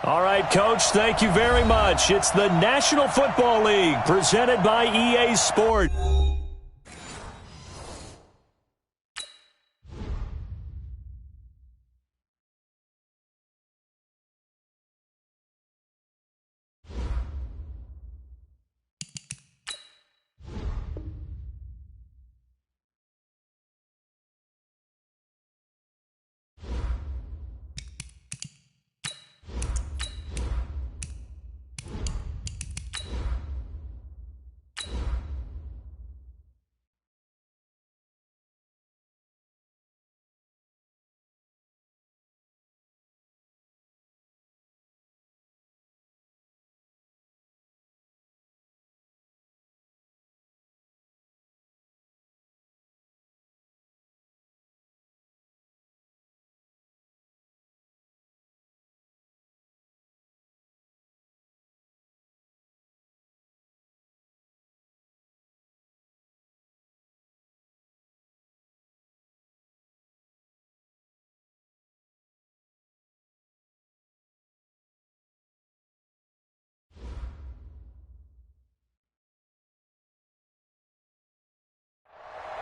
All right, Coach, thank you very much. It's the National Football League presented by EA Sports.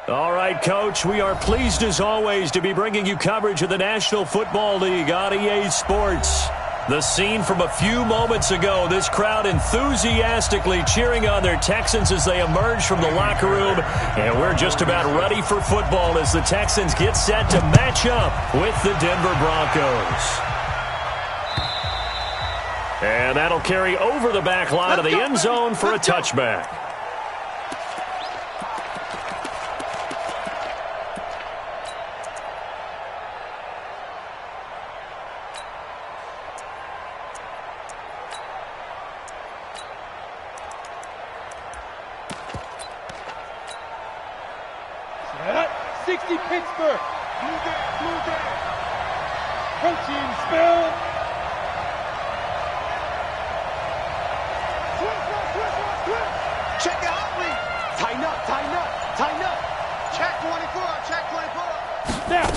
All right, Coach, we are pleased as always to be bringing you coverage of the National Football League on EA Sports. The scene from a few moments ago, this crowd enthusiastically cheering on their Texans as they emerge from the locker room. And we're just about ready for football as the Texans get set to match up with the Denver Broncos. And that'll carry over the back line of the end zone for a touchback. Pittsburgh. Blue Day. Protein spill. Check it out, Lee. Tighten up, tighten up, tighten up. Check 24, check 24. Snap.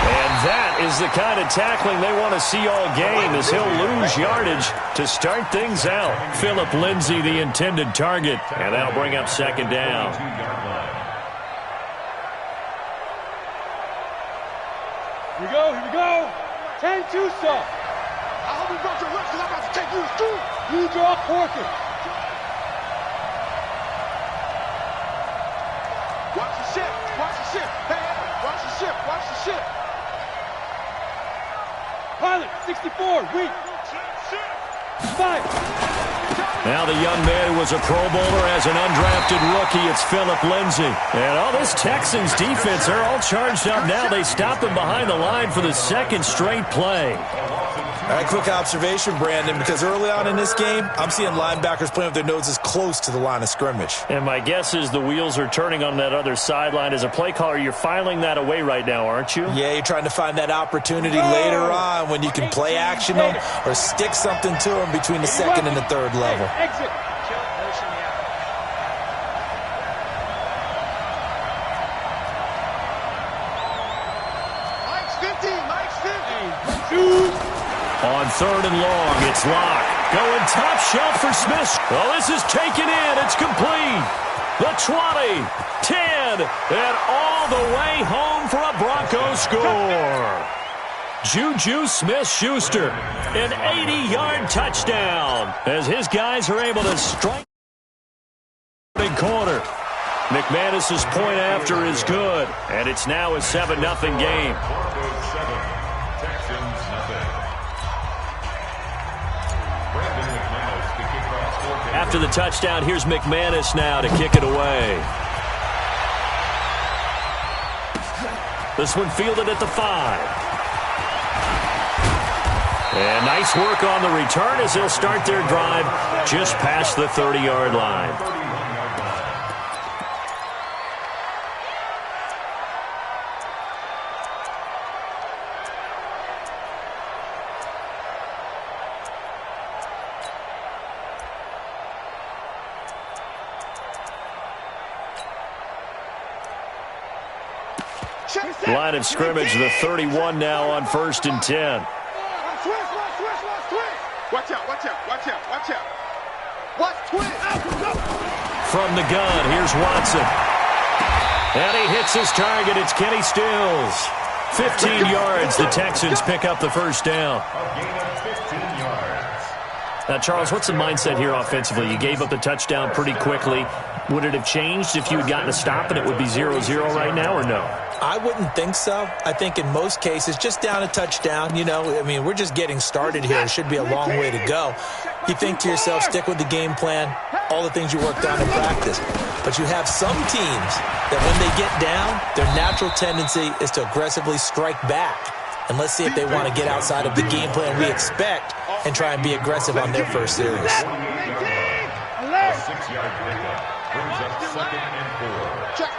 And that is the kind of tackling they want to see all game as he'll lose yardage to start things out. Philip Lindsay, the intended target, and that'll bring up second down. Here we go. 10-2, sir. I hope you brought your lips because I'm about to take you to school. You draw portion. Watch the ship. Watch the ship. Hey, watch the ship. Watch the ship. Pilot, 64, weak. 5. Now the young man who was a Pro Bowler as an undrafted rookie, it's Philip Lindsay. And all this Texans defense, they're all charged up now. They stopped them behind the line for the second straight play. All right, quick observation, Brandon, because early on in this game, I'm seeing linebackers playing with their noses close to the line of scrimmage. And my guess is the wheels are turning on that other sideline. As a play caller, you're filing that away right now, aren't you? Yeah, you're trying to find that opportunity later on when you can play action them or stick something to them between the second and the third level. Exit. On third and long, it's Locke. Going top shelf for Smith. Well, this is taken in. It's complete. The 20, 10, and all the way home for a Broncos score. Juju Smith-Schuster, an 80-yard touchdown as his guys are able to strike big corner. McManus's point after is good, and it's now a 7-0 game. After the touchdown, here's McManus now to kick it away. This one fielded at the 5. And nice work on the return as they'll start their drive just past the 30-yard line. Line of scrimmage, the 31 now on 1st and 10. Watch out, watch out, watch out, watch out. Watch twist. From the gun, here's Watson. And he hits his target. It's Kenny Stills. 15 yards. The Texans pick up the first down. Now, Charles, what's the mindset here offensively? You gave up the touchdown pretty quickly. Would it have changed if you had gotten a stop and it would be 0-0 right now, or no? I wouldn't think so. I think in most cases, just down a touchdown, you know, I mean, we're just getting started here. It should be a long way to go. You think to yourself, stick with the game plan, all the things you worked on in practice. But you have some teams that when they get down, their natural tendency is to aggressively strike back. And let's see if they want to get outside of the game plan we expect and try and be aggressive on their first series. 6-yard pickup brings up 2nd and 4. Check.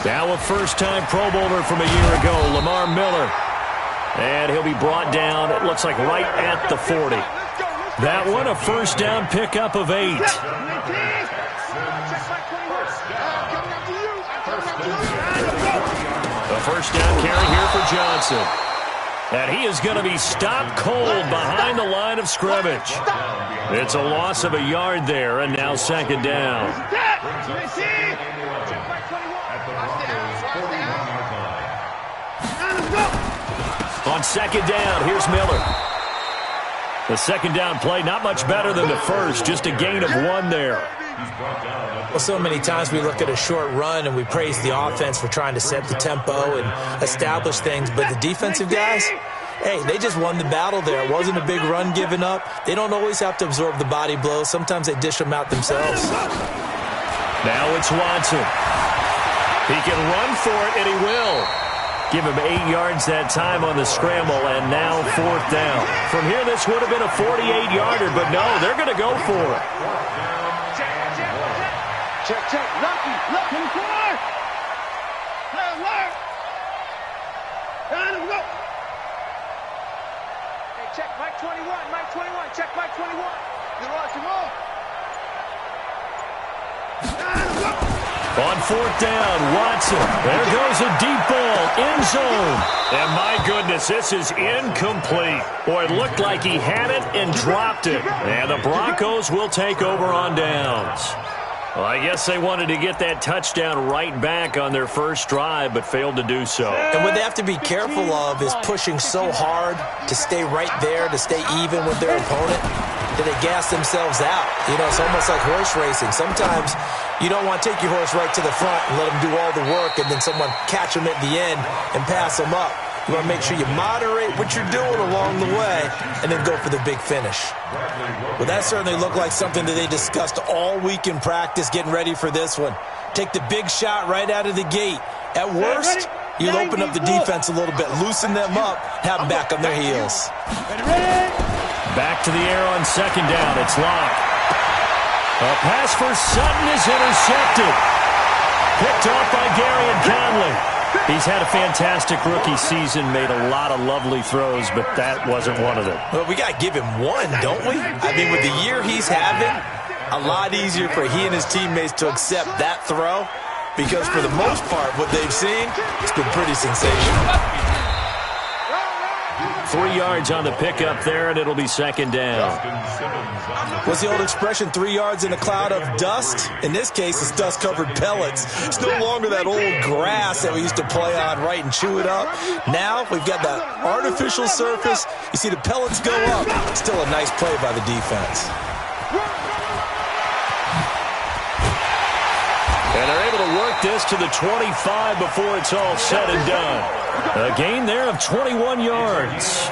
Now a first-time Pro Bowler from a year ago, Lamar Miller. And he'll be brought down, it looks like right at the 40. That one, a first down pickup of 8. A first down carry here for Johnson. And he is going to be stopped cold behind the line of scrimmage. It's a loss of a yard there, and now 2nd down. On 2nd down, here's Miller. The 2nd down play, not much better than the first, just a gain of 1 there. Well, so many times we look at a short run and we praise the offense for trying to set the tempo and establish things, but the defensive guys, hey, they just won the battle there. It wasn't a big run given up. They don't always have to absorb the body blows. Sometimes they dish them out themselves. Now it's Watson. He can run for it, and he will. Give him 8 yards that time on the scramble, and now 4th down. From here, this would have been a 48-yarder, but no, they're going to go for it. Check. Lucky. Alert. Go. Hey, check Mike 21. Check Mike 21. You're watching more. On 4th down, Watson. There goes a deep ball, end zone. And my goodness, this is incomplete. Boy, it looked like he had it and dropped it. And the Broncos will take over on downs. Well, I guess they wanted to get that touchdown right back on their first drive, but failed to do so. And what they have to be careful of is pushing so hard to stay right there, to stay even with their opponent, that they gas themselves out. You know, it's almost like horse racing. Sometimes you don't want to take your horse right to the front and let them do all the work and then someone catch them at the end and pass them up. You want to make sure you moderate what you're doing along the way and then go for the big finish. Well, that certainly looked like something that they discussed all week in practice getting ready for this one. Take the big shot right out of the gate. At worst, you'll open up the defense a little bit, loosen them up, have them back on their heels. Back to the air on 2nd down. It's Locke. A pass for Sutton is intercepted. Picked off by Gary and Conley. He's had a fantastic rookie season, made a lot of lovely throws, but that wasn't one of them. Well, we got to give him one, don't we? I mean, with the year he's having, a lot easier for he and his teammates to accept that throw because for the most part, what they've seen, it's been pretty sensational. 3 yards on the pickup there, and it'll be 2nd down. What's the old expression, 3 yards in a cloud of dust? In this case, it's dust-covered pellets. It's no longer that old grass that we used to play on, right, and chew it up. Now, we've got that artificial surface. You see the pellets go up. Still a nice play by the defense. And they're able to work this to the 25 before it's all said and done. A gain there of 21 yards.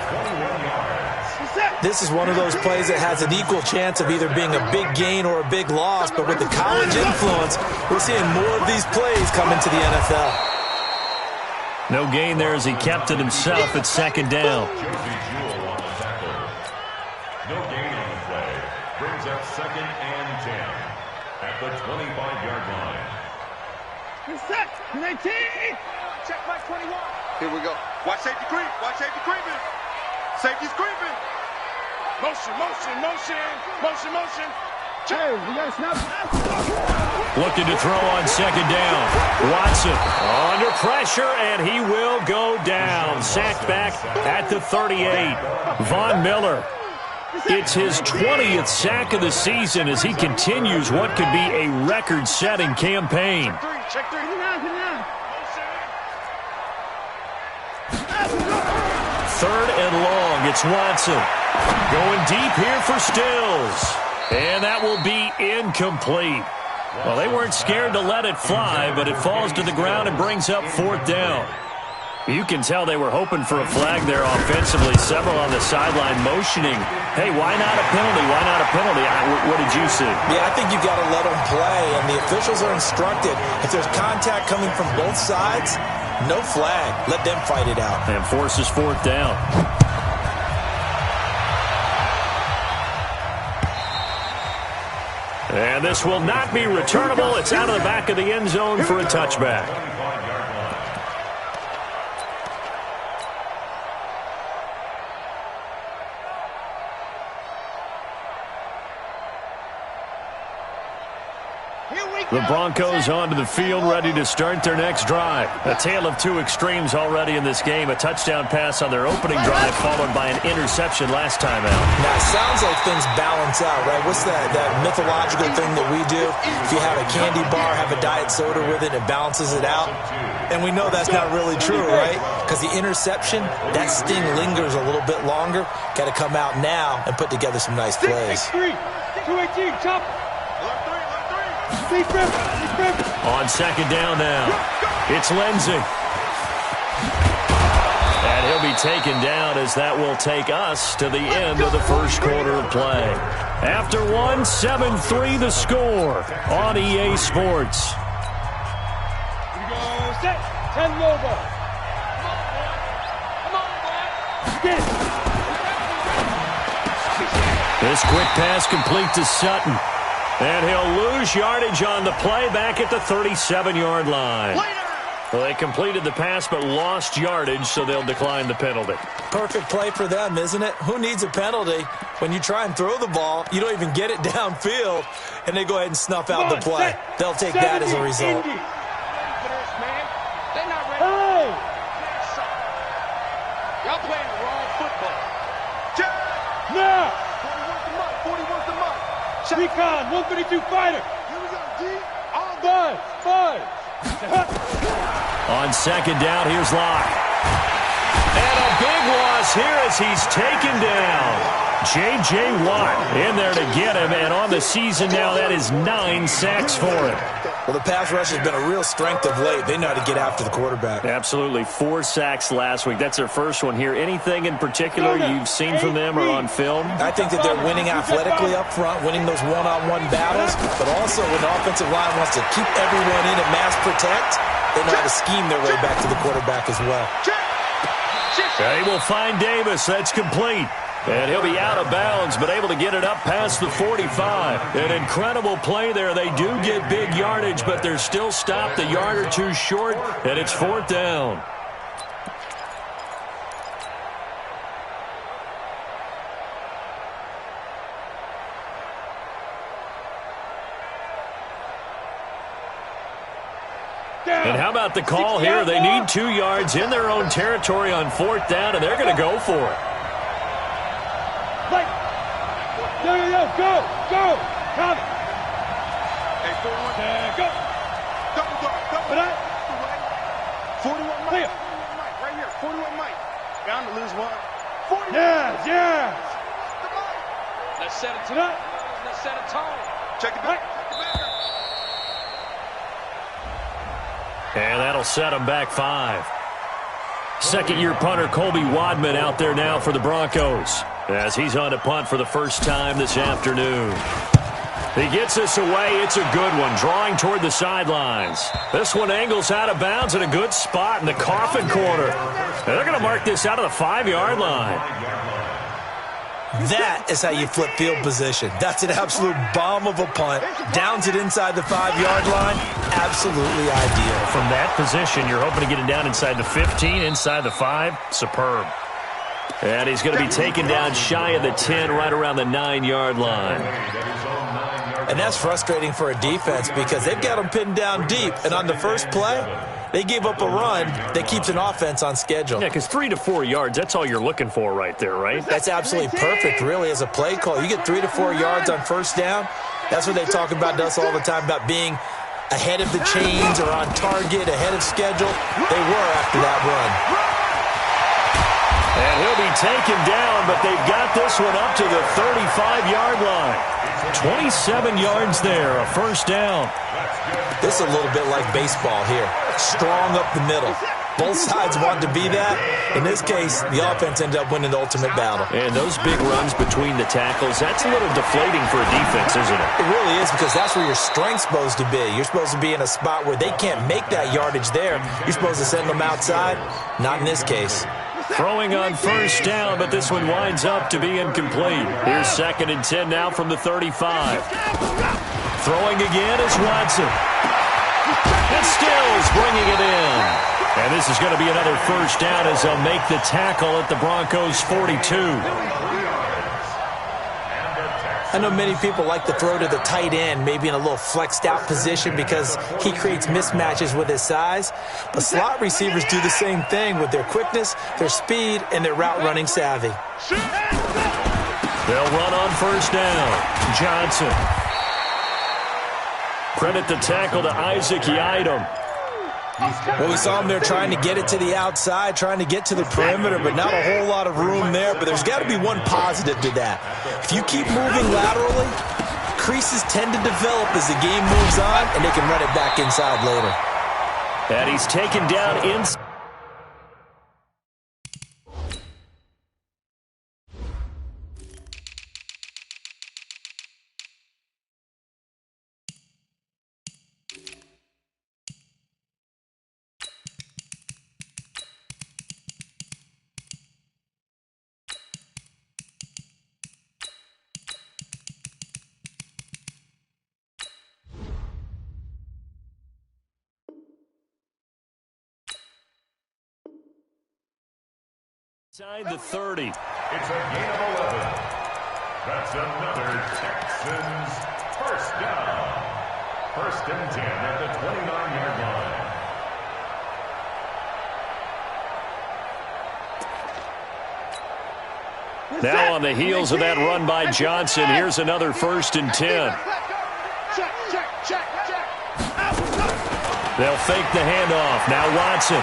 This is one of those plays that has an equal chance of either being a big gain or a big loss, but with the college influence, we're seeing more of these plays come into the NFL. No gain there as he kept it himself at 2nd down. No gain on the play. Brings up 2nd and 10 at the 25-yard line. Set. 19. Check Mike 21. Here we go. Watch safety creep. Watch safety creeping. Safety's creeping. Motion. Hey, you got to snap. Looking to throw on second down. Watson under pressure, and he will go down. Sacked back at the 38. Von Miller. It's his 20th sack of the season as he continues what could be a record-setting campaign. Check three. Third and long. It's Watson. Going deep here for Stills. And that will be incomplete. Well, they weren't scared to let it fly, but it falls to the ground and brings up fourth down. You can tell they were hoping for a flag there offensively. Several on the sideline motioning, hey, why not a penalty? Why not a penalty? What did you see? Yeah, I think you've got to let them play, and the officials are instructed. If there's contact coming from both sides, no flag. Let them fight it out. And forces fourth down. And this will not be returnable. It's out of the back of the end zone for a touchback. The Broncos onto the field, ready to start their next drive. A tale of two extremes already in this game. A touchdown pass on their opening drive, followed by an interception last time out. Now, it sounds like things balance out, right? What's that mythological thing that we do? If you have a candy bar, have a diet soda with it, it balances it out. And we know that's not really true, right? Because the interception, that sting lingers a little bit longer. Got to come out now and put together some nice plays. 218, chop. On second down now, it's Lindsey. And he'll be taken down as that will take us to the end of the first quarter of play. After one, 7-3 the score on EA Sports. Here we go, set, 10 low ball. Come on, boy. Get it. This quick pass complete to Sutton. And he'll lose yardage on the play back at the 37-yard line. Well, they completed the pass but lost yardage, so they'll decline the penalty. Perfect play for them, isn't it? Who needs a penalty? When you try and throw the ball, you don't even get it downfield, and they go ahead and snuff out the play. They'll take that as a result. Y'all playing the wrong football. Now! 41's the mark. Recon, 132 fighter. Here we go, D. All buzz. On second down, here's Locke. And a big loss here as he's taken down. J.J. Watt in there to get him, and on the season now, that is 9 sacks for him. Well, the pass rush has been a real strength of late. They know how to get after the quarterback. Absolutely. 4 sacks last week. That's their first one here. Anything in particular you've seen from them or on film? I think that they're winning athletically up front, winning those one-on-one battles, but also when the offensive line wants to keep everyone in and mass protect, they know how to scheme their way back to the quarterback as well. They will find Davis. That's complete. And he'll be out of bounds, but able to get it up past the 45. An incredible play there. They do get big yardage, but they're still stopped a yard or two short, and it's fourth down. And how about the call here? They need 2 yards in their own territory on fourth down, and they're going to go for it. Go. Come. Hey, 41. Go. Double. 41 Mike. Right here. 41 Mike. Bound to lose one. 41. Yeah. Let's set it tonight. Let's set a tone. Check it back. And that'll set them back 5. Second-year punter Colby Wadman out there now for the Broncos as he's on to punt for the first time this afternoon. He gets this away. It's a good one, drawing toward the sidelines. This one angles out of bounds in a good spot in the coffin corner. And they're going to mark this out of the 5-yard line. That is how you flip field position. That's an absolute bomb of a punt. Downs it inside the 5-yard line. Absolutely ideal. From that position, you're hoping to get it down inside the 15, inside the 5. Superb. And he's going to be taken down shy of the 10, right around the 9-yard line. And that's frustrating for a defense because they've got them pinned down deep. And on the first play, they gave up a run that keeps an offense on schedule. Yeah, because 3 to 4 yards, that's all you're looking for right there, right? That's absolutely perfect, really, as a play call. You get 3 to 4 yards on first down. That's what they talk about to us all the time, about being ahead of the chains or on target, ahead of schedule. They were after that run. And he'll be taken down, but they've got this one up to the 35-yard line. 27 yards there, a first down. This is a little bit like baseball here. Strong up the middle. Both sides want to be that. In this case, the offense ended up winning the ultimate battle. And those big runs between the tackles, that's a little deflating for a defense, isn't it? It really is, because that's where your strength's supposed to be. You're supposed to be in a spot where they can't make that yardage there. You're supposed to send them outside. Not in this case. Throwing on first down, but this one winds up to be incomplete. Here's 2nd and 10 now from the 35. Throwing again is Watson. And Stills bringing it in. And this is going to be another first down as they'll make the tackle at the Broncos' 42. I know many people like to throw to the tight end, maybe in a little flexed out position because he creates mismatches with his size. But slot receivers do the same thing with their quickness, their speed, and their route running savvy. They'll run on first down. Johnson. Credit the tackle to Isaac Yiadom. Well, we saw him there trying to get it to the outside, trying to get to the perimeter, but not a whole lot of room there. But there's got to be one positive to that. If you keep moving laterally, creases tend to develop as the game moves on, and they can run it back inside later. And he's taken down inside. Inside the 30. It's a gain of 11. That's another Texans first down. 1st and 10 at the 29-yard line. Now on the heels of that run by Johnson, here's another 1st and 10. They'll fake the handoff. Now Watson.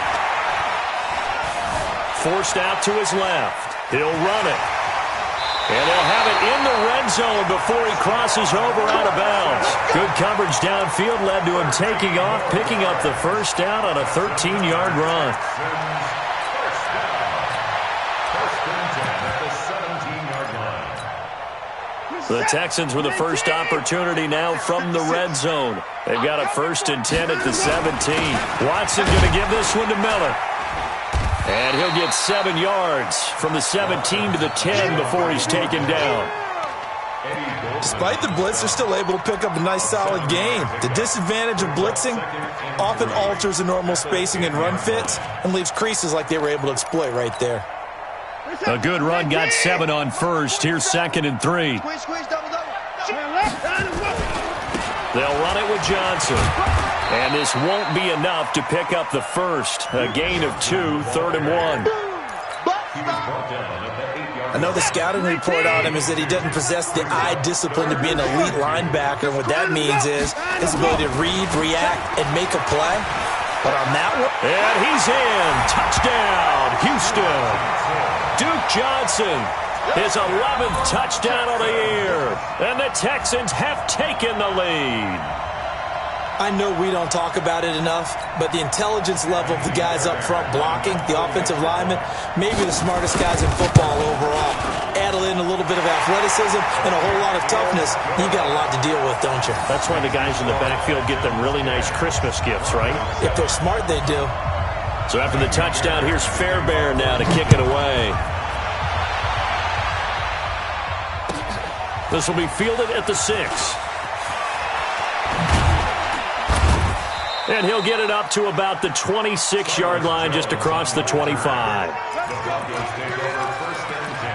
Forced out to his left. He'll run it. And they'll have it in the red zone before he crosses over out of bounds. Good coverage downfield led to him taking off, picking up the first down on a 13-yard run. The Texans with the first opportunity now from the red zone. They've got a 1st and 10 at the 17. Watson going to give this one to Miller. And he'll get 7 yards from the 17 to the 10 before he's taken down. Despite the blitz, they're still able to pick up a nice, solid gain. The disadvantage of blitzing often alters the normal spacing and run fits and leaves creases like they were able to exploit right there. A good run, got 7 on first. Here's 2nd and 3. They'll run it with Johnson. And this won't be enough to pick up the first. A gain of 2, 3rd and 1. I know the scouting report on him is that he doesn't possess the eye discipline to be an elite linebacker. And what that means is his ability to read, react, and make a play. But on that one... And he's in. Touchdown, Houston. Duke Johnson, his 11th touchdown of the year. And the Texans have taken the lead. I know we don't talk about it enough, but the intelligence level of the guys up front blocking, the offensive linemen, maybe the smartest guys in football overall. Add in a little bit of athleticism and a whole lot of toughness, you got a lot to deal with, don't you? That's why the guys in the backfield get them really nice Christmas gifts, right? If they're smart, they do. So after the touchdown, here's Fairbairn now to kick it away. This will be fielded at the 6. And he'll get it up to about the 26-yard line, just across the 25. The Broncos take over 1st and 10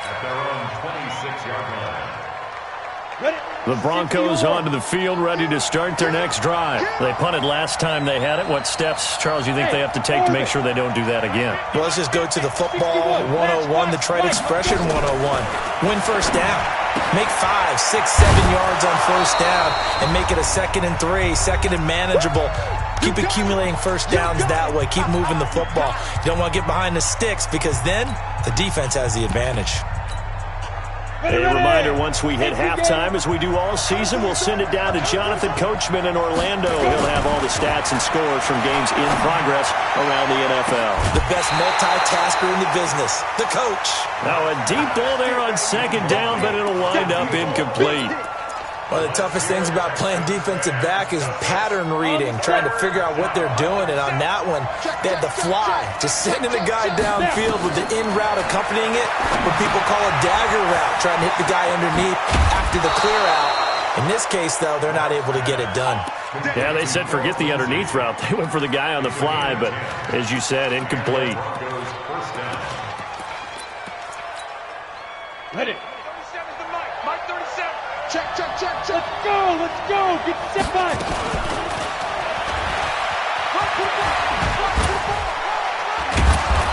at their own 26-yard line. The Broncos onto the field, ready to start their next drive. They punted last time they had it. What steps, Charles, you think they have to take to make sure they don't do that again? Well, let's just go to the football 101, the trade expression 101. Win first down. Make 5, 6, 7 yards on first down and make it a 2nd and 3, 2nd and manageable. Keep accumulating first downs that way. Keep moving the football. You don't want to get behind the sticks because then the defense has the advantage. A reminder, once we hit halftime, as we do all season, we'll send it down to Jonathan Coachman in Orlando. He'll have all the stats and scores from games in progress around the NFL. The best multitasker in the business, the coach. Now a deep ball there on 2nd down, but it'll wind up incomplete. One of the toughest things about playing defensive back is pattern reading, trying to figure out what they're doing. And on that one, they had the fly, just sending the guy downfield with the in route accompanying it, what people call a dagger route, trying to hit the guy underneath after the clear out. In this case, though, they're not able to get it done. Yeah, they said forget the underneath route. They went for the guy on the fly, but as you said, incomplete. Ready. 37 is the mic. Mike 37. Check, check, check, check. Let's go, let's go. Get set back.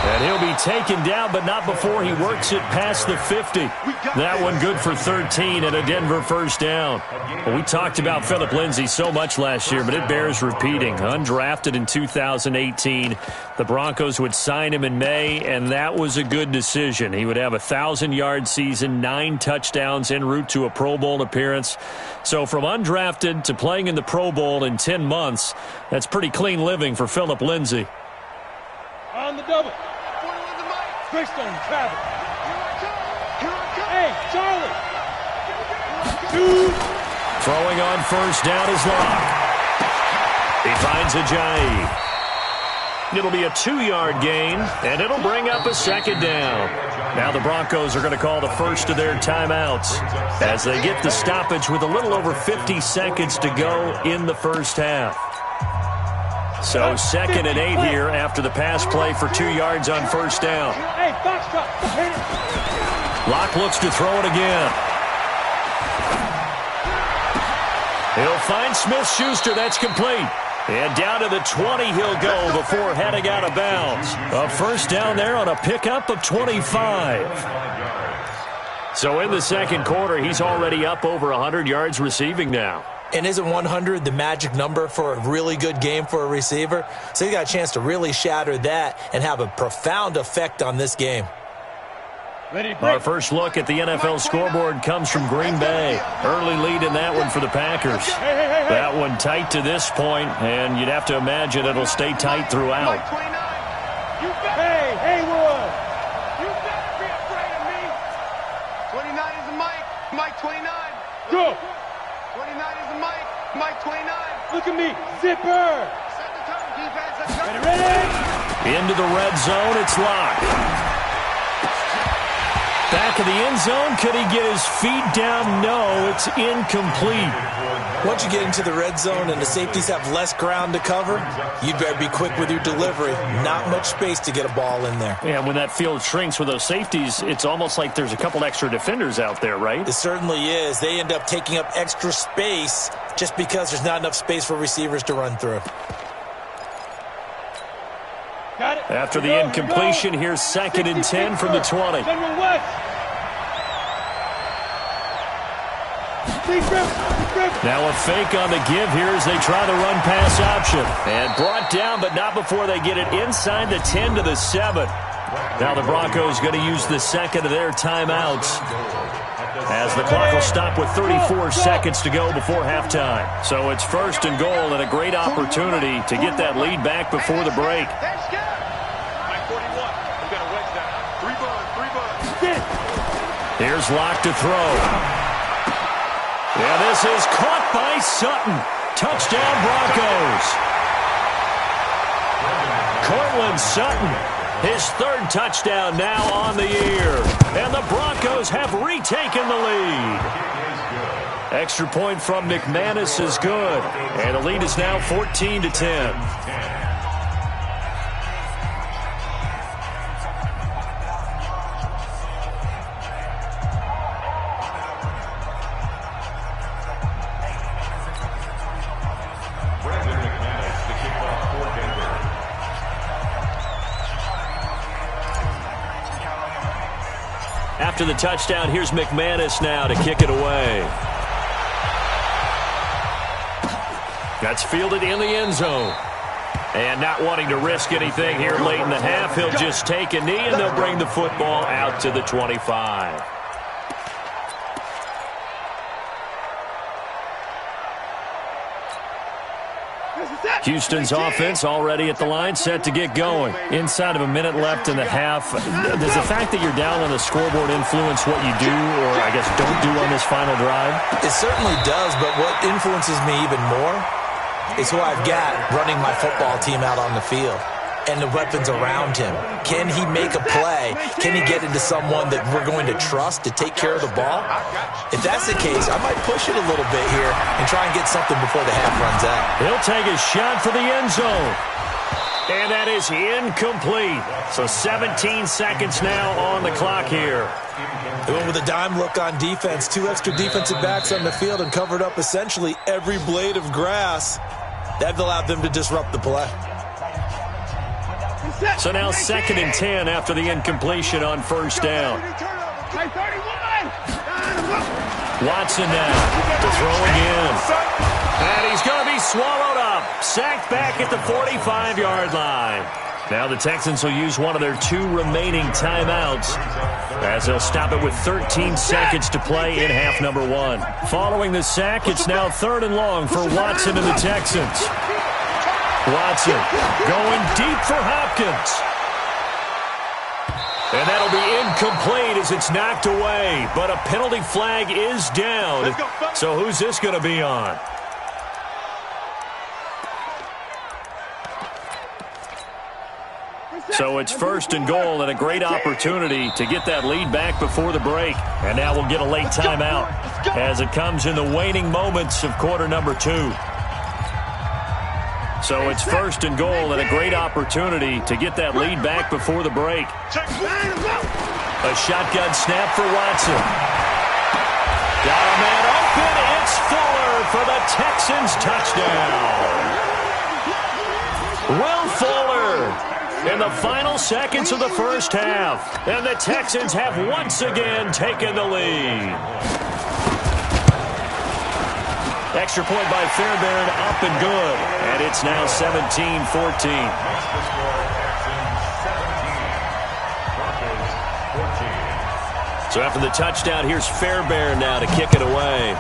And he'll be taken down, but not before he works it past the 50. That one good for 13 and a Denver first down. Well, we talked about Phillip Lindsay so much last year, but it bears repeating. Undrafted in 2018. The Broncos would sign him in May, and that was a good decision. He would have a 1,000-yard season, 9 touchdowns en route to a Pro Bowl appearance. So from undrafted to playing in the Pro Bowl in 10 months, that's pretty clean living for Phillip Lindsay. On the double. Greystone, Travis. Hey, Charlie. Throwing on first down is Locke. He finds Ajayi. It'll be a 2-yard gain, and it'll bring up a 2nd down. Now the Broncos are going to call the first of their timeouts as they get the stoppage with a little over 50 seconds to go in the first half. So 2nd and 8 here after the pass play for 2 yards on first down. Locke looks to throw it again. He'll find Smith-Schuster. That's complete. And down to the 20 he'll go before heading out of bounds. A first down there on a pickup of 25. So in the second quarter, he's already up over 100 yards receiving now. And isn't 100 the magic number for a really good game for a receiver? So he got a chance to really shatter that and have a profound effect on this game. Our first look at the NFL scoreboard comes from Green Bay. Early lead in that one for the Packers. That one tight to this point, and you'd have to imagine it'll stay tight throughout. Hey, Haywood! You better be afraid of me! 29 is the Mike. Mike 29. Go! 29 is the Mike. Mike 29. Look at me. Zipper! Set the tone, defense. Let's go. Ready? Into the red zone, it's Locke. Back of the end zone, could he get his feet down? No, it's incomplete. Once you get into the red zone and the safeties have less ground to cover, you better be quick with your delivery. Not much space to get a ball in there. Yeah, when that field shrinks with those safeties, it's almost like there's a couple extra defenders out there, right? It certainly is. They end up taking up extra space just because there's not enough space for receivers to run through. Got it. After the incompletion, here's 2nd and 10 from the 20. Now a fake on the give here as they try the run-pass option. And brought down, but not before they get it inside the 10 to the 7. Now the Broncos going to use the second of their timeouts as the clock will stop with 34 seconds to go before halftime. So it's 1st and goal and a great opportunity to get that lead back before the break. Here's Locke to throw. Yeah, this is caught by Sutton. Touchdown, Broncos. Cortland Sutton, his 3rd touchdown now on the year. And the Broncos have retaken the lead. Extra point from McManus is good. And the lead is now 14-10. After the touchdown, here's McManus now to kick it away. That's fielded in the end zone. And not wanting to risk anything here late in the half, he'll just take a knee, and they'll bring the football out to the 25. Houston's offense already at the line, set to get going. Inside of a minute left in the half, does the fact that you're down on the scoreboard influence what you do, or I guess don't do on this final drive? It certainly does, but what influences me even more is who I've got running my football team out on the field and the weapons around him. Can he make a play? Can he get into someone that we're going to trust to take care of the ball? If that's the case, I might push it a little bit here and try and get something before the half runs out. He'll take a shot for the end zone. And that is incomplete. So 17 seconds now on the clock here. They went with a dime look on defense. 2 extra defensive backs on the field and covered up essentially every blade of grass. That allowed them to disrupt the play. So now 2nd and 10 after the incompletion on first down. Watson now to throw again. And he's going to be swallowed up. Sacked back at the 45-yard line. Now the Texans will use one of their 2 remaining timeouts as they'll stop it with 13 seconds to play in half number 1. Following the sack, it's now 3rd and long for Watson and the Texans. Watson going deep for Hopkins. And that'll be incomplete as it's knocked away. But a penalty flag is down. So who's this going to be on? So it's 1st and goal and a great opportunity to get that lead back before the break. And now we'll get a late timeout as it comes in the waning moments of quarter number 2. So it's 1st and goal and a great opportunity to get that lead back before the break. A shotgun snap for Watson. Got a man open. It's Fuller for the Texans touchdown. Will Fuller in the final seconds of the first half. And the Texans have once again taken the lead. Extra point by Fairbairn, up and good. And it's now 17-14. So after the touchdown, here's Fairbairn now to kick it away.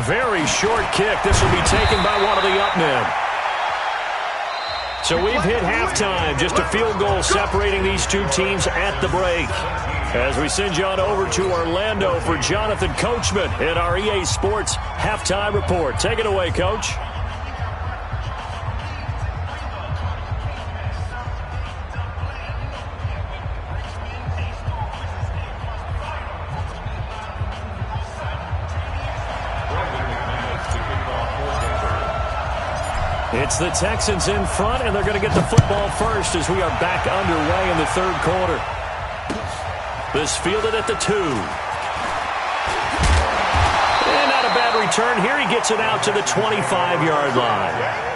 Very short kick. This will be taken by one of the up men. So we've hit halftime. Just a field goal separating these 2 teams at the break. As we send you on over to Orlando for Jonathan Coachman in our EA Sports Halftime Report. Take it away, Coach. It's the Texans in front, and they're going to get the football first as we are back underway in the 3rd quarter. This fielded at the 2. And not a bad return here. He gets it out to the 25-yard line.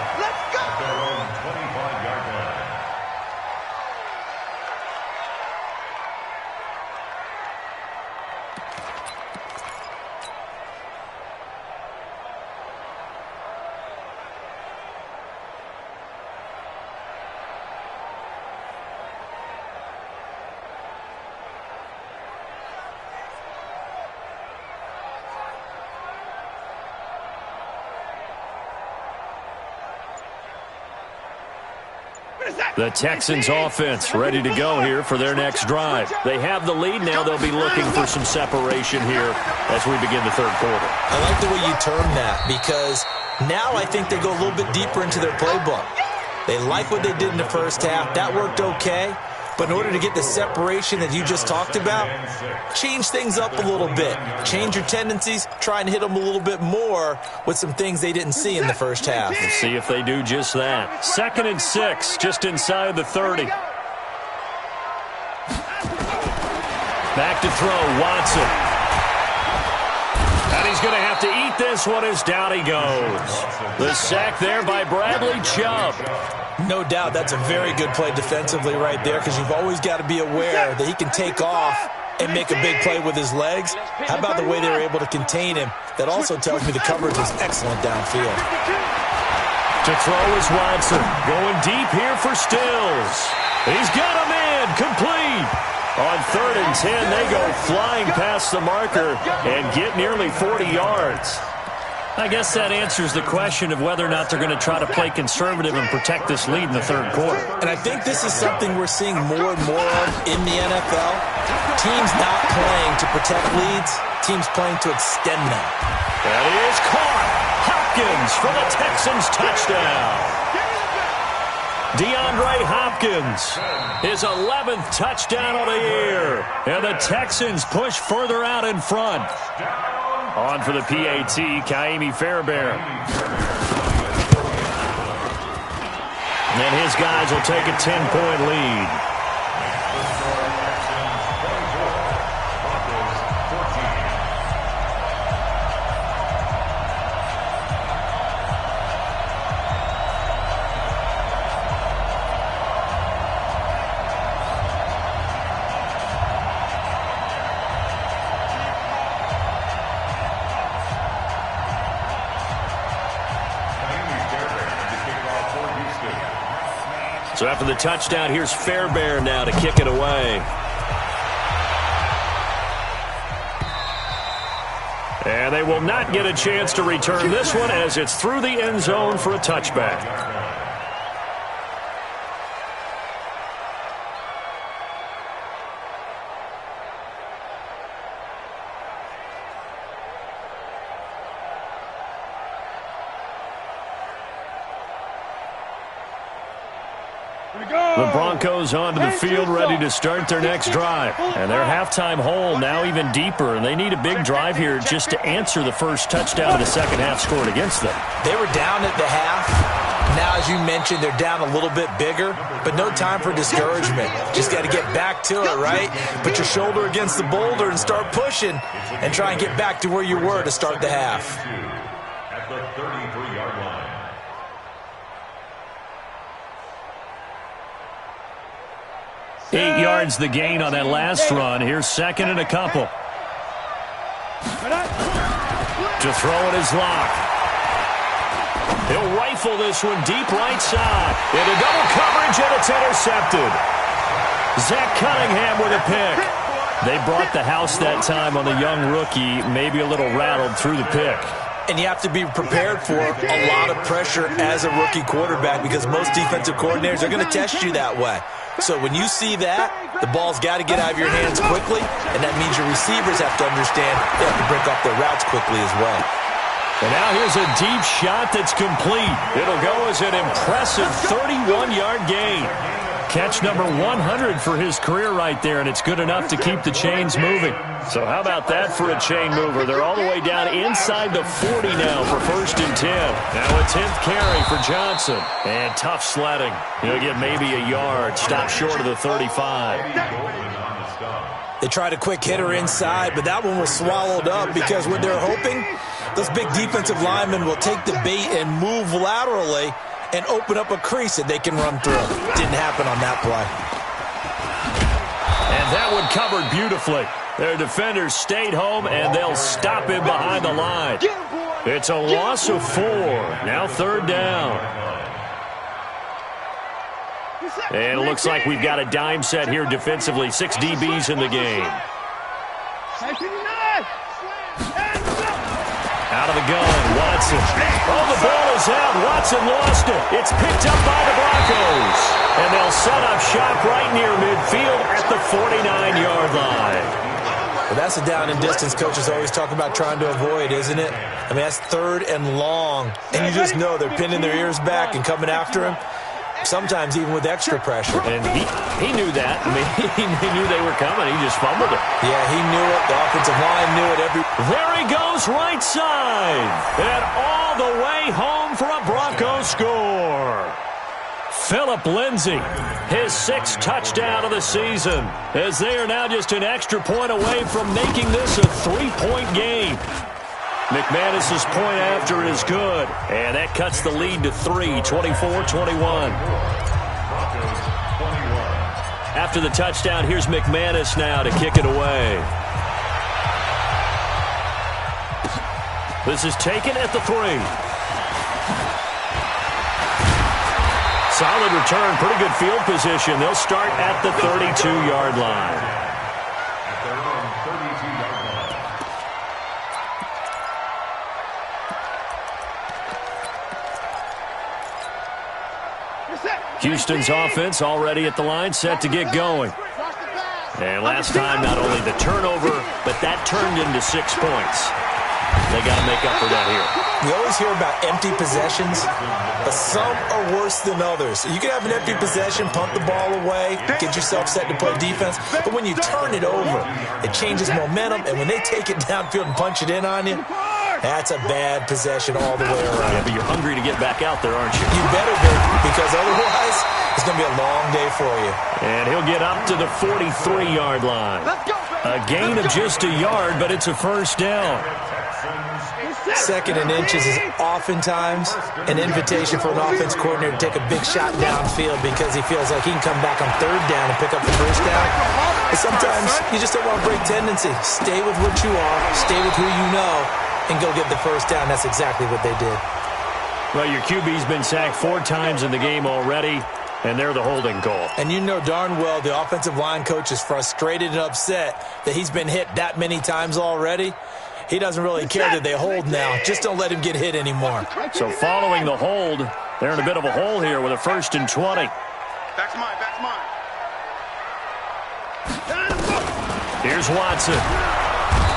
The Texans offense ready to go here for their next drive. They have the lead now. They'll be looking for some separation here as we begin the 3rd quarter. I like the way you term that because now I think they go a little bit deeper into their playbook. They like what they did in the first half. That worked okay. But in order to get the separation that you just talked about, change things up a little bit. Change your tendencies. Try and hit them a little bit more with some things they didn't see in the first half. We'll see if they do just that. 2nd and 6, just inside the 30. Back to throw, Watson. And he's going to have to eat this one as down he goes. The sack there by Bradley Chubb. No doubt that's a very good play defensively right there, because you've always got to be aware that he can take off and make a big play with his legs. How about the way they were able to contain him? That also tells me the coverage was excellent downfield. To throw is Watson. Going deep here for Stills. He's got a man. Complete. On 3rd and 10, they go flying past the marker and get nearly 40 yards. I guess that answers the question of whether or not they're going to try to play conservative and protect this lead in the 3rd quarter. And I think this is something we're seeing more and more of in the NFL. Teams not playing to protect leads, teams playing to extend them. That is caught. Hopkins for the Texans touchdown. DeAndre Hopkins, his 11th touchdown of the year. And the Texans push further out in front. On for the PAT, Kaimi Fairbairn. And his guys will take a 10-point lead. So after the touchdown, here's Fairbairn now to kick it away. And they will not get a chance to return this one as it's through the end zone for a touchback. The Broncos onto the field ready to start their next drive. And their halftime hole now even deeper. And they need a big drive here just to answer the first touchdown of the second half scored against them. They were down at the half. Now, as you mentioned, they're down a little bit bigger. But no time for discouragement. Just got to get back to it, right? Put your shoulder against the boulder and start pushing. And try and get back to where you were to start the half. At the 33-yard line. 8 yards the gain on that last run. Here's second and a couple. To throw it is Locke. He'll rifle this one deep right side. Into double coverage, and it's intercepted. Zach Cunningham with a pick. They brought the house that time on the young rookie, maybe a little rattled through the pick. And you have to be prepared for a lot of pressure as a rookie quarterback, because most defensive coordinators are going to test you that way. So when you see that, the ball's got to get out of your hands quickly, and that means your receivers have to understand they have to break up their routes quickly as well. And now here's a deep shot that's complete. It'll go as an impressive 31-yard gain. Catch number 100 for his career right there, and it's good enough to keep the chains moving. So how about that for a chain mover? They're all the way down inside the 40 now for 1st and 10. Now a 10th carry for Johnson. And tough sledding. He'll get maybe a yard. Stop short of the 35. They tried a quick hitter inside, but that one was swallowed up because what they're hoping, those big defensive linemen will take the bait and move laterally and open up a crease that they can run through. Didn't happen on that play. And that one covered beautifully. Their defenders stayed home, and they'll stop him behind the line. It's a loss of 4. Now 3rd down. And it looks like we've got a dime set here defensively. 6 DBs in the game. Out of the gun, Watson. Oh, the ball is out. Watson lost it. It's picked up by the Broncos. And they'll set up shop right near midfield at the 49-yard line. Well, that's a down and distance coaches always talk about trying to avoid, isn't it? I mean, that's 3rd and long. And you just know they're pinning their ears back and coming after him. Sometimes even with extra pressure. And he knew that. I mean, he knew they were coming. He just fumbled it. Yeah, he knew it. The offensive line knew it. There he goes right side. And all the way home for a Broncos score. Phillip Lindsay, his 6th touchdown of the season, as they are now just an extra point away from making this a 3-point game. McManus's point after is good, and that cuts the lead to 3, 24-21. After the touchdown, here's McManus now to kick it away. This is taken at the 3. Solid return, pretty good field position. They'll start at the 32-yard line. At their own 32-yard line. Houston's offense already at the line, set to get going. And last time, not only the turnover, but that turned into 6 points. They got to make up for that here. We always hear about empty possessions, but some are worse than others. You can have an empty possession, punt the ball away, get yourself set to play defense, but when you turn it over, it changes momentum, and when they take it downfield and punch it in on you, that's a bad possession all the way around. Yeah, but you're hungry to get back out there, aren't you? You better be, because otherwise it's going to be a long day for you. And he'll get up to the 43-yard line. A gain of just a yard, but it's a first down. Second and inches is oftentimes an invitation for an offense coordinator to take a big shot downfield because he feels like he can come back on third down and pick up the first down. But sometimes you just don't want to break tendency. Stay with what you are, stay with who you know, and go get the first down. That's exactly what they did. Well, your QB's been sacked 4 times in the game already, and they're the holding call. And you know darn well the offensive line coach is frustrated and upset that he's been hit that many times already. He doesn't really care that they hold now. Just don't let him get hit anymore. So following the hold, they're in a bit of a hole here with a 1st and 20. Back's mine, back's mine. Here's Watson.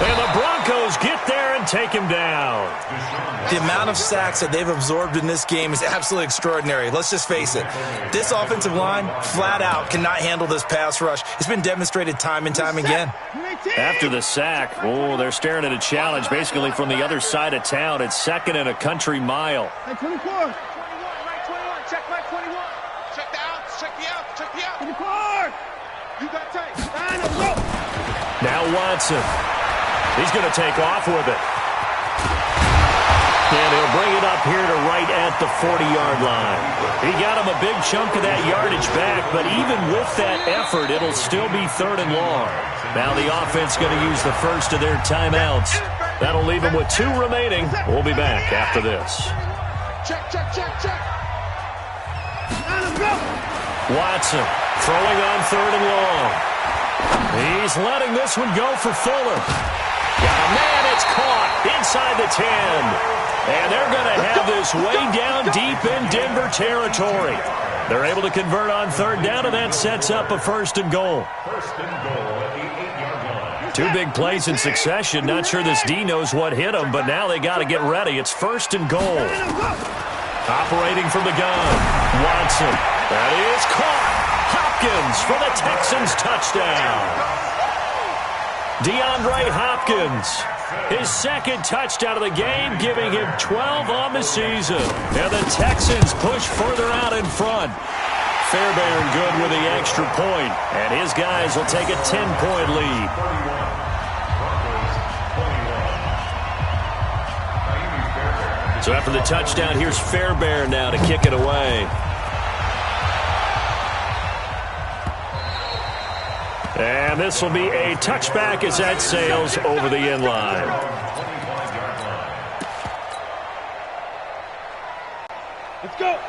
And the Broncos get there and take him down. The amount of sacks that they've absorbed in this game is absolutely extraordinary. Let's just face it. This offensive line, flat out, cannot handle this pass rush. It's been demonstrated time and time again. After the sack, they're staring at a challenge basically from the other side of town. It's 2nd and a country mile. Hey, 24. 21, right 21. Check my 21. Check the outs, check the outs, check the outs. 24. You got tight. Now Watson. He's going to take off with it. And he'll bring it up here to right at the 40-yard line. He got him a big chunk of that yardage back, but even with that effort, it'll still be 3rd and long. Now the offense going to use the first of their timeouts. That'll leave them with 2 remaining. We'll be back after this. Check. Watson throwing on 3rd and long. He's letting this one go for Fuller. Got a man, it's caught inside the 10. And they're going to have this way down deep in Denver territory. They're able to convert on 3rd down, and that sets up a 1st and goal. 1st and goal at the 8-yard line. 2 big plays in succession. Not sure this D knows what hit him, but now they got to get ready. It's 1st and goal. Operating from the gun, Watson. That is caught. Hopkins for the Texans touchdown. DeAndre Hopkins, his 2nd touchdown of the game, giving him 12 on the season. And the Texans push further out in front. Fairbairn good with the extra point, and his guys will take a 10-point lead. So after the touchdown, here's Fairbairn now to kick it away. And this will be a touchback as that sails over the end line.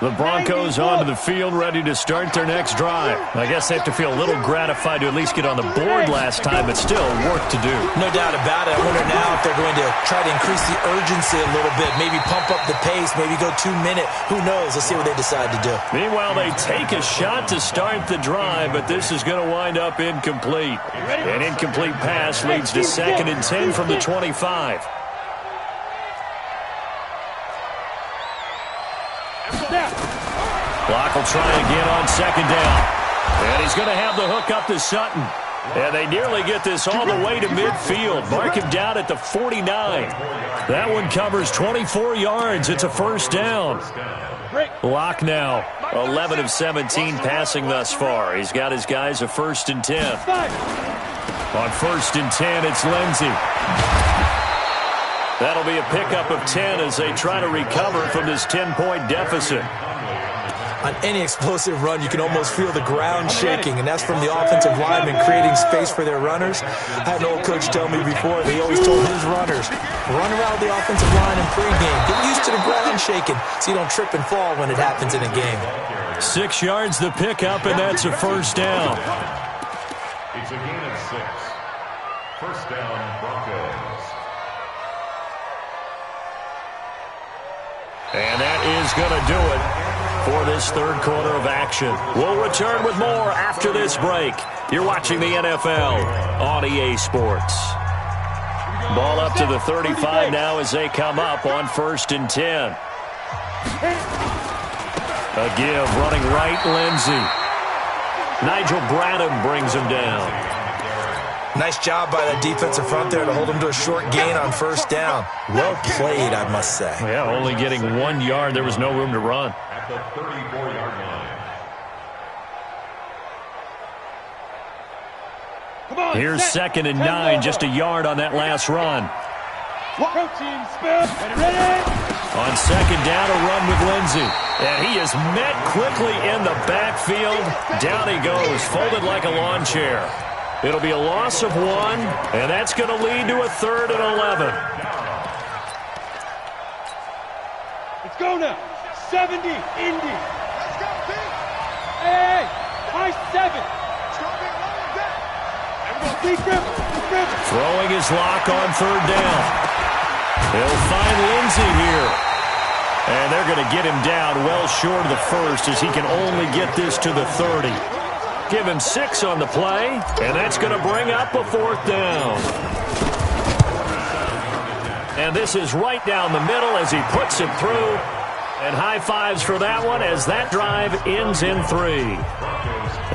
The Broncos onto the field, ready to start their next drive. I guess they have to feel a little gratified to at least get on the board last time, but still work to do. No doubt about it. I wonder now if they're going to try to increase the urgency a little bit, maybe pump up the pace, maybe go 2-minute. Who knows? Let's see what they decide to do. Meanwhile, they take a shot to start the drive, but this is going to wind up incomplete. An incomplete pass leads to 2nd and 10 from the 25. Block will try again on 2nd down. And he's going to have the hook up to Sutton. And they nearly get this all the way to midfield. Mark him down at the 49. That one covers 24 yards. It's a 1st down. Locke now, 11 of 17 passing thus far. He's got his guys a 1st and 10. On 1st and 10, it's Lindsey. That'll be a pickup of 10 as they try to recover from this 10-point deficit. On any explosive run, you can almost feel the ground shaking, and that's from the offensive linemen creating space for their runners. I had an old coach tell me before, he always told his runners, run around the offensive line in pregame. Get used to the ground shaking so you don't trip and fall when it happens in a game. 6 yards the pickup, and that's a first down. It's a gain of 6. First down, Broncos. And that is going to do it for this third quarter of action. We'll return with more after this break. You're watching the NFL on EA Sports. Ball up to the 35 now as they come up on 1st and 10. A give, running right, Lindsey. Nigel Bradham brings him down. Nice job by that defensive front there to hold him to a short gain on 1st down. Well played, I must say. Yeah, only getting 1 yard. There was no room to run. At the 34-yard line. Here's 2nd and 9, just a yard on that last run. On 2nd down, a run with Lindsey. And he is met quickly in the backfield. Down he goes, folded like a lawn chair. It'll be a loss of 1, and that's going to lead to a 3rd and 11. Let's go now. 70, Indy. Let's go, Pete. Hey, high 7. Let's go, Pete. Throwing his lock on 3rd down. He'll find Lindsey here. And they're going to get him down well short of the 1st as he can only get this to the 30. Give him 6 on the play, and that's going to bring up a 4th down. And this is right down the middle as he puts it through. And high fives for that one as that drive ends in 3.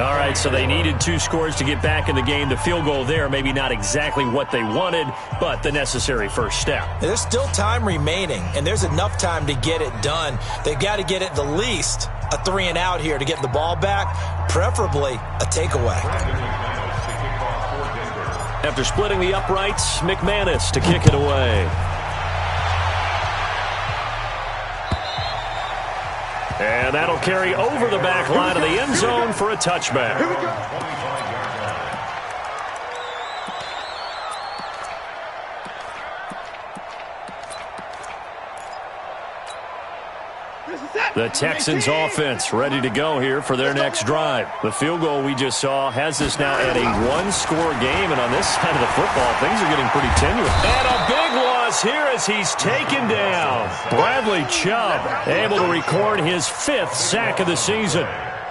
All right, so they needed 2 scores to get back in the game. The field goal there, maybe not exactly what they wanted, but the necessary first step. There's still time remaining, and there's enough time to get it done. They've got to get at the least a 3 and out here to get the ball back, preferably a takeaway. After splitting the uprights, McManus to kick it away. And that'll carry over the back line of the end zone for a touchback. Here we go. The Texans offense ready to go here for their next drive. The field goal we just saw has this now at a 1-score game, and on this side of the football, things are getting pretty tenuous. And a big loss here as he's taken down. Bradley Chubb able to record his 5th sack of the season.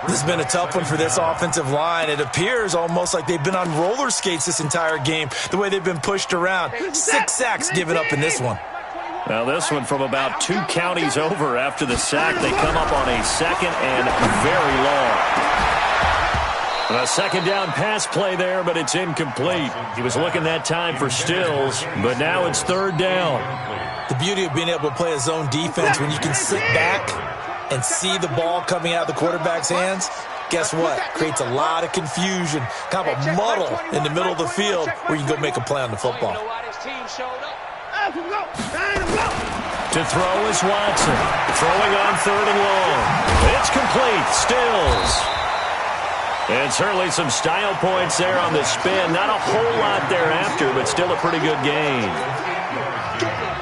This has been a tough one for this offensive line. It appears almost like they've been on roller skates this entire game, the way they've been pushed around. 6 sacks given up in this one. Now this one from about 2 counties over after the sack. They come up on a 2nd and very long. A 2nd down pass play there, but it's incomplete. He was looking that time for Stills, but now it's 3rd down. The beauty of being able to play a zone defense when you can sit back and see the ball coming out of the quarterback's hands, guess what? Creates a lot of confusion, kind of a muddle in the middle of the field where you can go make a play on the football. To throw is Watson. Throwing on 3rd and long. It's complete. Stills. And certainly some style points there on the spin. Not a whole lot thereafter, but still a pretty good gain.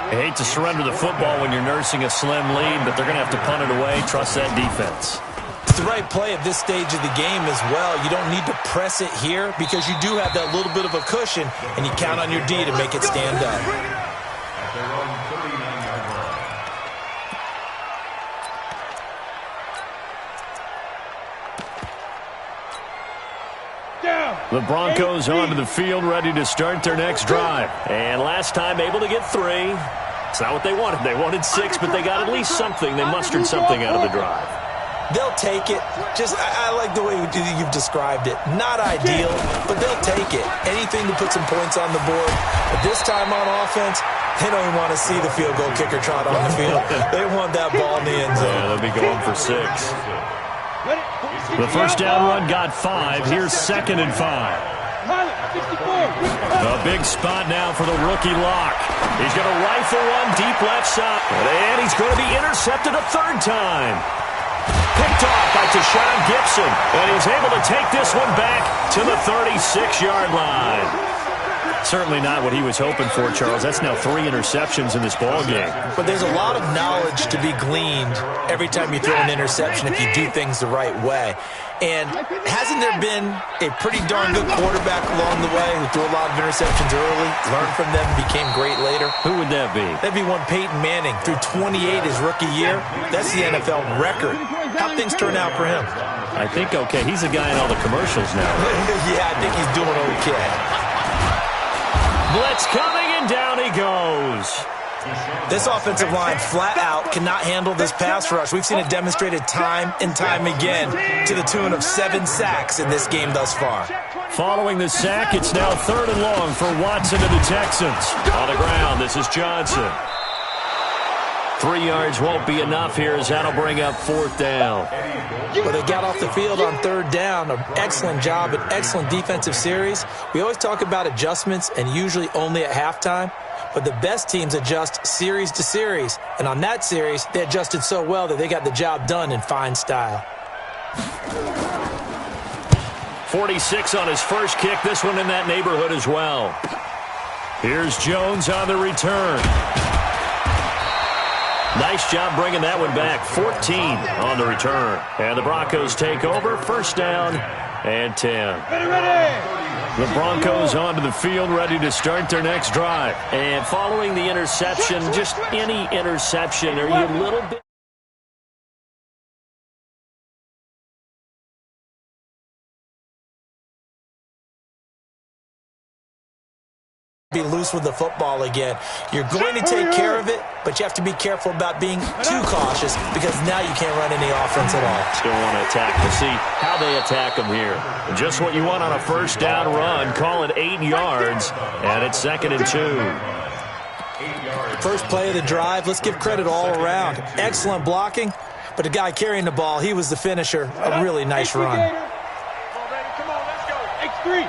I hate to surrender the football when you're nursing a slim lead, but they're going to have to punt it away. Trust that defense. It's the right play at this stage of the game as well. You don't need to press it here because you do have that little bit of a cushion, and you count on your D to make it stand up. The Broncos onto the field, ready to start their next drive. And last time able to get 3. It's not what they wanted. They wanted 6, but they got at least something. They mustered something out of the drive. They'll take it. I like the way you've described it. Not ideal, but they'll take it. Anything to put some points on the board. But this time on offense, they don't even want to see the field goal kicker trot on the field. They want that ball in the end zone. Yeah, they'll be going for 6. The first down run got 5. Here's 2nd and 5. A big spot now for the rookie Locke. He's going to rifle one deep left side. And he's going to be intercepted a third time. Picked off by Tashawn Gibson. And he's able to take this one back to the 36-yard line. Certainly not what he was hoping for, Charles. That's now 3 interceptions in this ball game. But there's a lot of knowledge to be gleaned every time you throw an interception if you do things the right way. And hasn't there been a pretty darn good quarterback along the way who threw a lot of interceptions early, learned from them, became great later? Who would that be? That'd be one Peyton Manning. Threw 28 his rookie year. That's the NFL record. How'd things turn out for him? I think okay. He's a guy in all the commercials now. Yeah, I think he's doing okay. Blitz coming, and down he goes. This offensive line flat out cannot handle this pass rush. We've seen it demonstrated time and time again to the tune of 7 sacks in this game thus far. Following the sack, it's now 3rd and long for Watson and the Texans. On the ground, this is Johnson. 3 yards won't be enough here as that'll bring up 4th down. Well, they got off the field on 3rd down. An excellent job, an excellent defensive series. We always talk about adjustments and usually only at halftime. But the best teams adjust series to series. And on that series, they adjusted so well that they got the job done in fine style. 46 on his first kick. This one in that neighborhood as well. Here's Jones on the return. Nice job bringing that one back. 14 on the return. And the Broncos take over. 1st down and 10. The Broncos onto the field, ready to start their next drive. And following the interception, just any interception, are you a little bit... Be loose with the football again. You're going to take care of it, but you have to be careful about being too cautious because now you can't run any offense at all. Still want to attack. We'll see how they attack them here. Just what you want on a 1st down run. Call it 8 yards, and it's 2nd and 2. First play of the drive. Let's give credit all around. Excellent blocking, but the guy carrying the ball, he was the finisher. A really nice run. Come on, let's go. X3,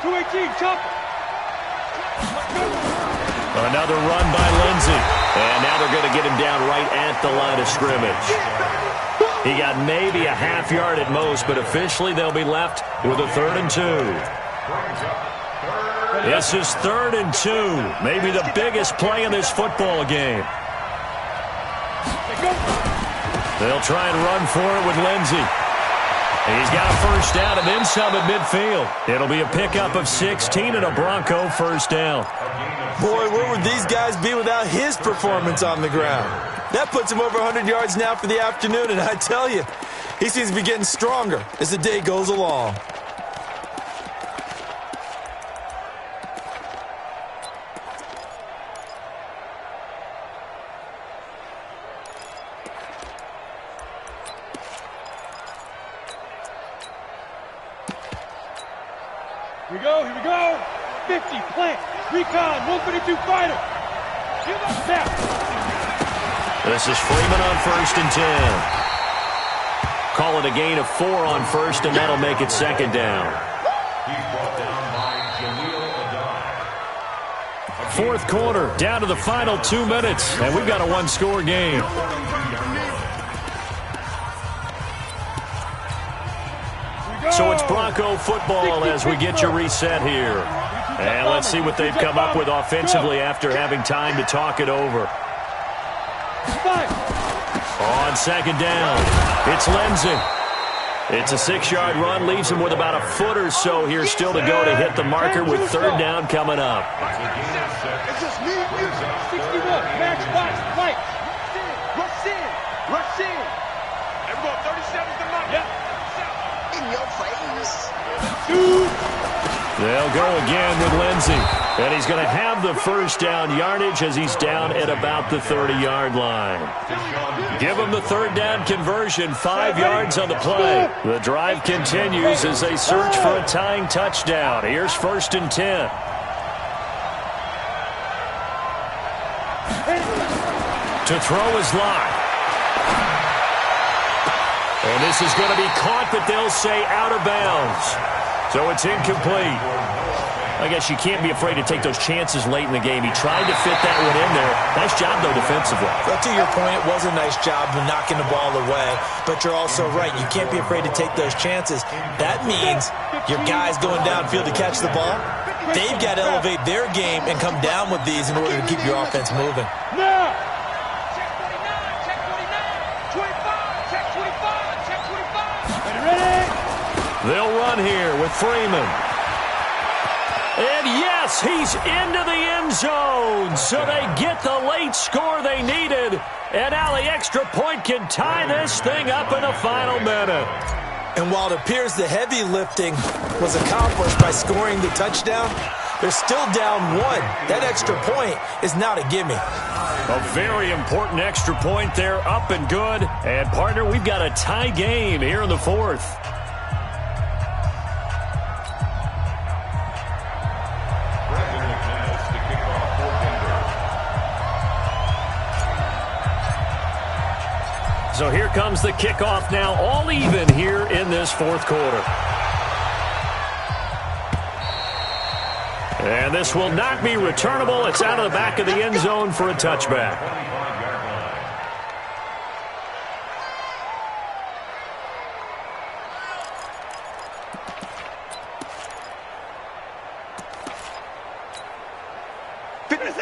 218, chopper. Another run by Lindsey. And now they're going to get him down right at the line of scrimmage. He got maybe a half yard at most, but officially they'll be left with a 3rd and 2. This is 3rd and 2. Maybe the biggest play in this football game. They'll try and run for it with Lindsey. He's got a 1st down and then some at midfield. It'll be a pickup of 16 and a Bronco 1st down. Boy, where would these guys be without his performance on the ground? That puts him over 100 yards now for the afternoon, and I tell you, he seems to be getting stronger as the day goes along. Here we go. 50, plant, recon, 152 fighter. Give up that. This is Freeman on 1st and 10. Call it a gain of 4 on 1st, and that'll make it 2nd down. He's brought down by Jaleel Adai. 4th quarter, down to the final 2 minutes, and we've got a 1-score game. So it's Bronco football as we get you reset here. And let's see what they've come up with offensively after having time to talk it over. On 2nd down, it's Lindsey. It's a 6-yard run, leaves him with about a foot or so here still to go to hit the marker with 3rd down coming up. It's just me and you. 61, max box, fight. Rush in, rush in. Everyone, 37's the mark. Yep. In your face. They'll go again with Lindsey. And he's going to have the 1st down yardage as he's down at about the 30-yard line. Give him the 3rd down conversion, 5 yards on the play. The drive continues as they search for a tying touchdown. Here's 1st and 10. To throw is Locke. And this is going to be caught, but they'll say out of bounds. So it's incomplete. I guess you can't be afraid to take those chances late in the game. He tried to fit that one in there. Nice job, though, defensively. But to your point, it was a nice job of knocking the ball away. But you're also right. You can't be afraid to take those chances. That means your guys going downfield to catch the ball, they've got to elevate their game and come down with these in order to keep your offense moving. Now. Check 49, check 49. 25, check 25, check 25. Ready? They'll run here with Freeman. And yes, he's into the end zone. So they get the late score they needed. And now the extra point can tie this thing up in the final minute. And while it appears the heavy lifting was accomplished by scoring the touchdown, they're still down one. That extra point is not a gimme. A very important extra point there, up and good. And, partner, we've got a tie game here in the fourth. So here comes the kickoff now, all even here in this fourth quarter. And this will not be returnable. It's out of the back of the end zone for a touchback.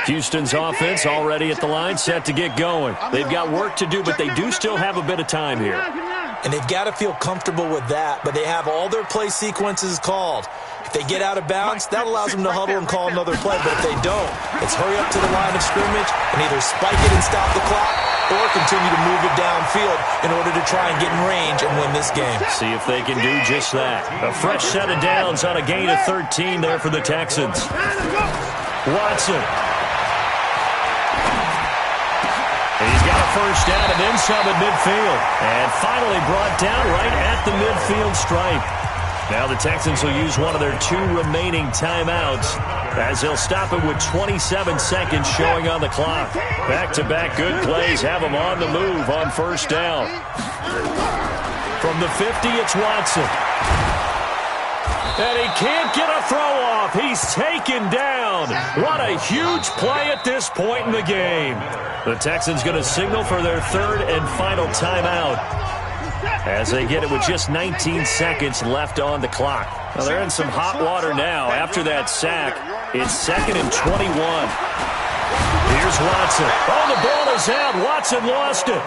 Houston's offense already at the line, set to get going. They've got work to do, but they do still have a bit of time here. And they've got to feel comfortable with that, but they have all their play sequences called. If they get out of bounds, that allows them to huddle and call another play, but if they don't, it's hurry up to the line of scrimmage and either spike it and stop the clock or continue to move it downfield in order to try and get in range and win this game. See if they can do just that. A fresh set of downs on a gain of 13 there for the Texans. Watson. He's got a first down and then some at midfield. And finally brought down right at the midfield stripe. Now the Texans will use one of their two remaining timeouts as they'll stop it with 27 seconds showing on the clock. Back-to-back good plays have them on the move on first down. From the 50, it's Watson. And he can't get a throw off. He's taken down. What a huge play at this point in the game. The Texans going to signal for their third and final timeout as they get it with just 19 seconds left on the clock. Well, they're in some hot water now. After that sack, it's 2nd and 21. Here's Watson. Oh, the ball is out. Watson lost it.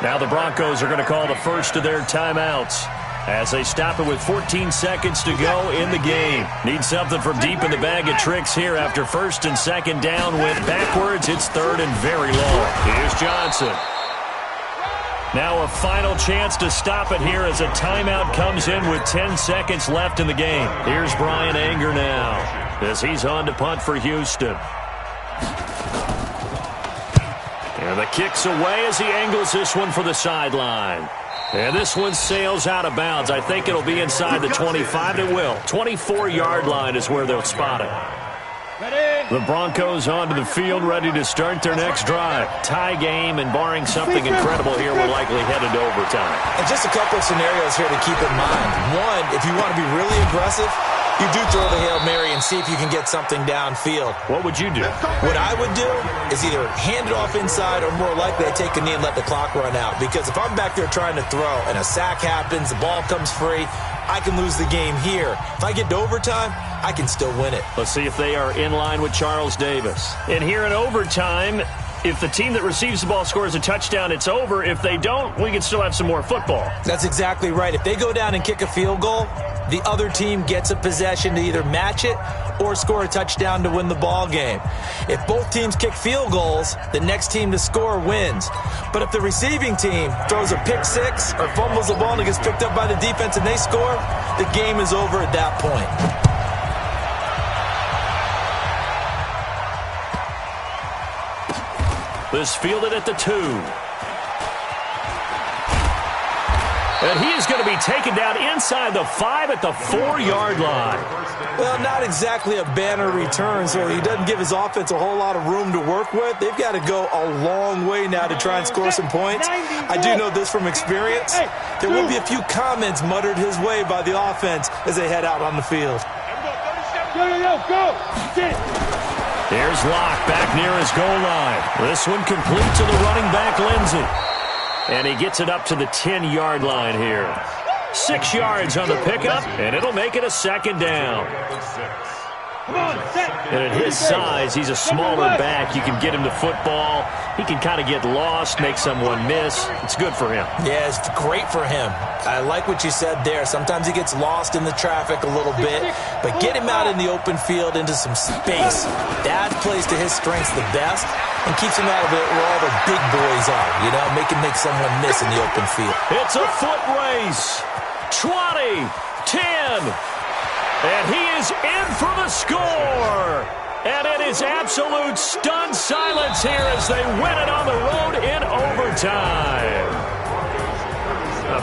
Now the Broncos are going to call the first of their timeouts as they stop it with 14 seconds to go in the game. Need something from deep in the bag of tricks here after first and second down went backwards. It's third and very long. Here's Johnson. Now a final chance to stop it here as a timeout comes in with 10 seconds left in the game. Here's Brian Anger now as he's on to punt for Houston. And the kick's away as he angles this one for the sideline. And this one sails out of bounds. I think it'll be inside the 25. It will. 24-yard line is where they'll spot it. The Broncos onto the field, ready to start their next drive. Tie game, and barring something incredible here, we're likely headed to overtime. And just a couple of scenarios here to keep in mind. One, if you want to be really aggressive, you do throw the Hail Mary and see if you can get something downfield. What would you do? What I would do is either hand it off inside or more likely I take a knee and let the clock run out. Because if I'm back there trying to throw and a sack happens, the ball comes free, I can lose the game here. If I get to overtime, I can still win it. Let's see if they are in line with Charles Davis. And here in overtime, if the team that receives the ball scores a touchdown, it's over. If they don't, we can still have some more football. That's exactly right. If they go down and kick a field goal, the other team gets a possession to either match it or score a touchdown to win the ball game. If both teams kick field goals, the next team to score wins. But if the receiving team throws a pick six or fumbles the ball and it gets picked up by the defense and they score, the game is over at that point. This fielded at the 2. And he is going to be taken down inside the 5 at the 4-yard line. Well, not exactly a banner return, so he doesn't give his offense a whole lot of room to work with. They've got to go a long way now to try and score some points. I do know this from experience. There will be a few comments muttered his way by the offense as they head out on the field. Go. Sit. Here's Locke back near his goal line. This one complete to the running back, Lindsey. And he gets it up to the 10-yard line here. 6 yards on the pickup, and it'll make it a second down. And at his size, he's a smaller back. You can get him to football. He can kind of get lost, make someone miss. It's good for him. Yeah, it's great for him. I like what you said there. Sometimes he gets lost in the traffic a little bit, but get him out in the open field into some space. That plays to his strengths the best and keeps him out of it where all the big boys are, you know, make someone miss in the open field. It's a foot race. 20, 10. And he is in for the score. And it is absolute stunned silence here as they win it on the road in overtime.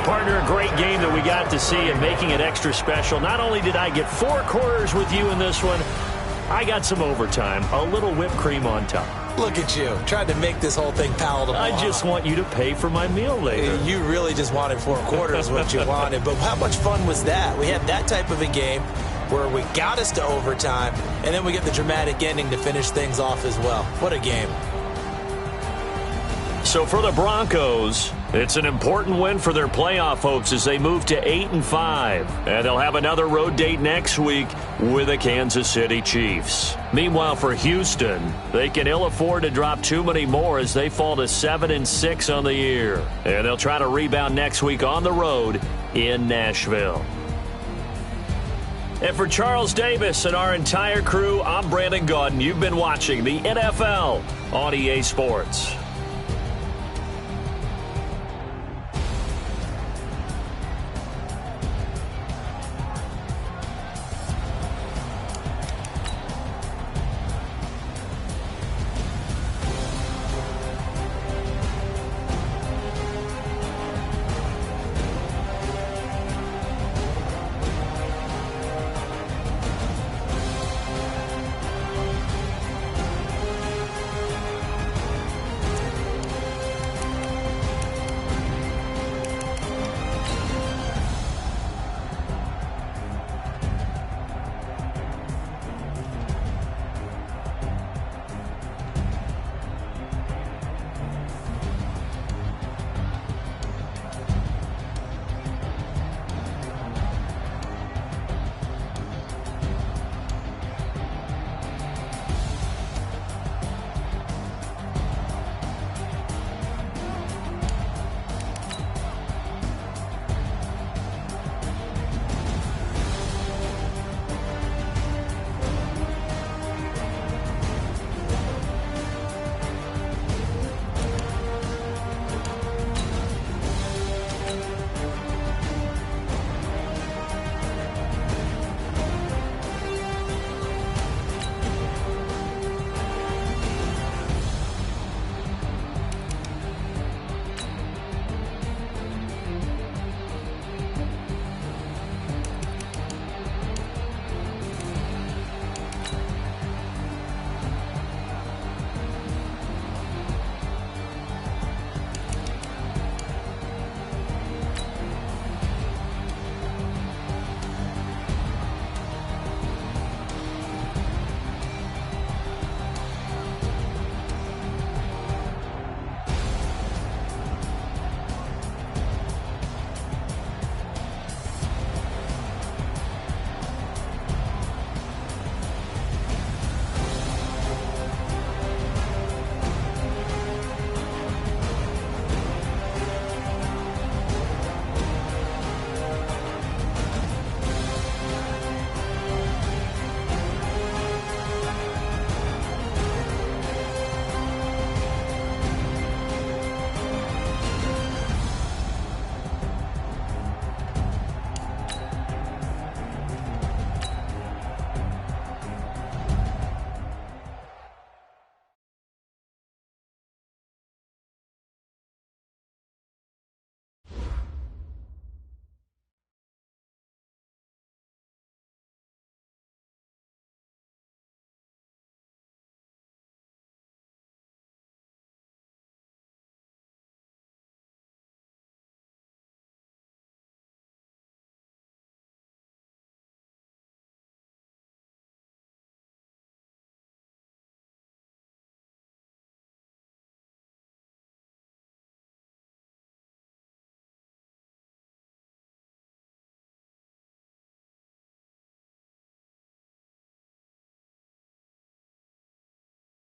Partner, a great game that we got to see and making it extra special. Not only did I get 4 quarters with you in this one, I got some overtime, a little whipped cream on top. Look at you, trying to make this whole thing palatable. I just want you to pay for my meal later. You really just wanted 4 quarters what you wanted. But how much fun was that? We had that type of a game where we got us to overtime, and then we get the dramatic ending to finish things off as well. What a game. So for the Broncos, it's an important win for their playoff hopes as they move to 8-5. And they'll have another road date next week with the Kansas City Chiefs. Meanwhile, for Houston, they can ill afford to drop too many more as they fall to 7-6 on the year. And they'll try to rebound next week on the road in Nashville. And for Charles Davis and our entire crew, I'm Brandon Gaudin. You've been watching the NFL on EA Sports.